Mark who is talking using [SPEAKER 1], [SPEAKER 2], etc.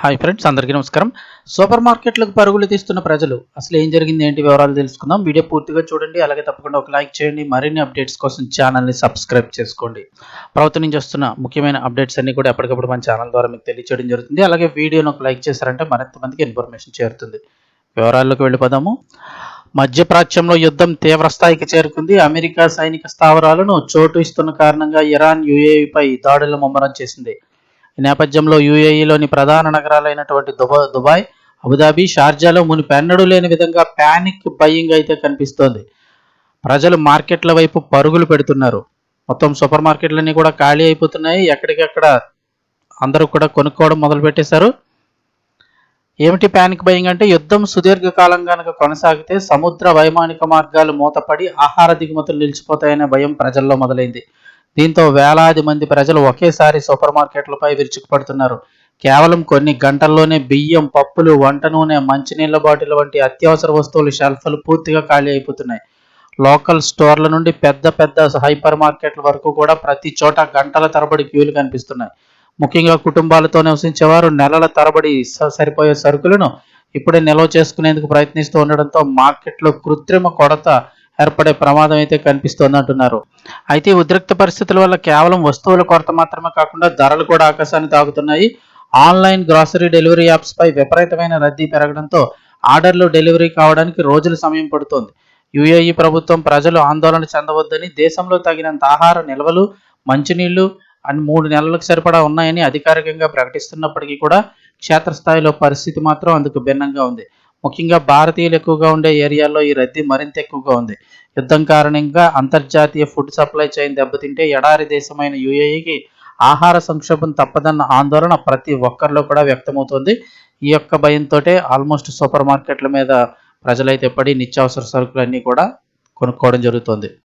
[SPEAKER 1] Hi friends, అందరికీ నమస్కారం. Super మార్కెట్లకు పరుగులు తీస్తున్న ప్రజలు అసలు ఏం జరిగింది, ఏంటి వివరాలు తెలుసుకుందాం. వీడియో పూర్తిగా చూడండి. అలాగే తప్పకుండా ఒక లైక్ చేయండి. మరిన్ని అప్డేట్స్ కోసం ఛానల్ని సబ్స్క్రైబ్ చేసుకోండి. ప్రభుత్వం నుంచి వస్తున్న ముఖ్యమైన అప్డేట్స్ అన్ని కూడా ఎప్పటికప్పుడు మన ఛానల్ ద్వారా మీకు తెలియచేయడం జరుగుతుంది. అలాగే వీడియోను ఒక లైక్ చేశారంటే మరింత మందికి ఇన్ఫర్మేషన్ చేరుతుంది. వివరాల్లోకి వెళ్ళిపోదాము. మధ్యప్రాచ్యంలో యుద్ధం తీవ్ర స్థాయికి చేరుకుంది. అమెరికా సైనిక స్థావరాలను చోటు ఇస్తున్న కారణంగా ఇరాన్ యుఏఈపై దాడులను ముమ్మరం చేసింది. ఈ నేపథ్యంలో యుఏఈలోని ప్రధాన నగరాలైనటువంటి దుబాయ్, అబుదాబి, షార్జాలో మునిపెన్నడూ లేని విధంగా ప్యానిక్ బయింగ్ అయితే కనిపిస్తోంది. ప్రజలు మార్కెట్ల వైపు పరుగులు పెడుతున్నారు. మొత్తం సూపర్ మార్కెట్లన్నీ కూడా ఖాళీ అయిపోతున్నాయి. ఎక్కడికక్కడ అందరూ కూడా కొనుక్కోవడం మొదలుపెట్టేశారు. ఏమిటి ప్యానిక్ బయింగ్ అంటే, యుద్ధం సుదీర్ఘకాలం కనుక కొనసాగితే సముద్ర వైమానిక మార్గాలు మూతపడి ఆహార దిగుమతులు నిలిచిపోతాయనే భయం ప్రజల్లో మొదలైంది. దీంతో వేలాది మంది ప్రజలు ఒకేసారి సూపర్ మార్కెట్లపై విరుచుకుపడుతున్నారు. కేవలం కొన్ని గంటల్లోనే బియ్యం, పప్పులు, వంట నూనె, మంచినీళ్ల బాటిల్ వంటి అత్యవసర వస్తువులు షెల్ఫ్లు పూర్తిగా ఖాళీ అయిపోతున్నాయి. లోకల్ స్టోర్ల నుండి పెద్ద పెద్ద హైపర్ మార్కెట్ల వరకు కూడా ప్రతి చోట గంటల తరబడి క్యూలు కనిపిస్తున్నాయి. ముఖ్యంగా కుటుంబాలతో నివసించేవారు నెలల తరబడి సరిపోయే సరుకులను ఇప్పుడే నిల్వ చేసుకునేందుకు ప్రయత్నిస్తూ ఉండడంతో మార్కెట్లో కృత్రిమ కొరత ఏర్పడే ప్రమాదం అయితే కనిపిస్తోంది అంటున్నారు. అయితే ఉద్రిక్త పరిస్థితుల వల్ల కేవలం వస్తువుల కొరత మాత్రమే కాకుండా ధరలు కూడా ఆకాశాన్ని తాకుతున్నాయి. ఆన్లైన్ గ్రాసరీ డెలివరీ యాప్స్ పై విపరీతమైన రద్దీ పెరగడంతో ఆర్డర్లు డెలివరీ కావడానికి రోజుల సమయం పడుతోంది. యుఏఈ ప్రభుత్వం ప్రజలు ఆందోళన చెందవద్దని, దేశంలో తగినంత ఆహార నిల్వలు, మంచినీళ్లు అని 3 నెలలకు సరిపడా ఉన్నాయని అధికారికంగా ప్రకటిస్తున్నప్పటికీ కూడా క్షేత్రస్థాయిలో పరిస్థితి మాత్రం అందుకు భిన్నంగా ఉంది. ముఖ్యంగా భారతీయులు ఎక్కువగా ఉండే ఏరియాల్లో ఈ రద్దీ మరింత ఎక్కువగా ఉంది. యుద్ధం కారణంగా అంతర్జాతీయ ఫుడ్ సప్లై చైన్ దెబ్బతింటే ఎడారి దేశమైన యుఏఈకి ఆహార సంక్షోభం తప్పదన్న ఆందోళన ప్రతి ఒక్కరిలో కూడా వ్యక్తమవుతోంది. ఈ యొక్క భయంతోటే ఆల్మోస్ట్ సూపర్ మార్కెట్ల మీద ప్రజలైతే పడి నిత్యావసర సరుకులన్నీ కూడా కొనుక్కోవడం జరుగుతోంది.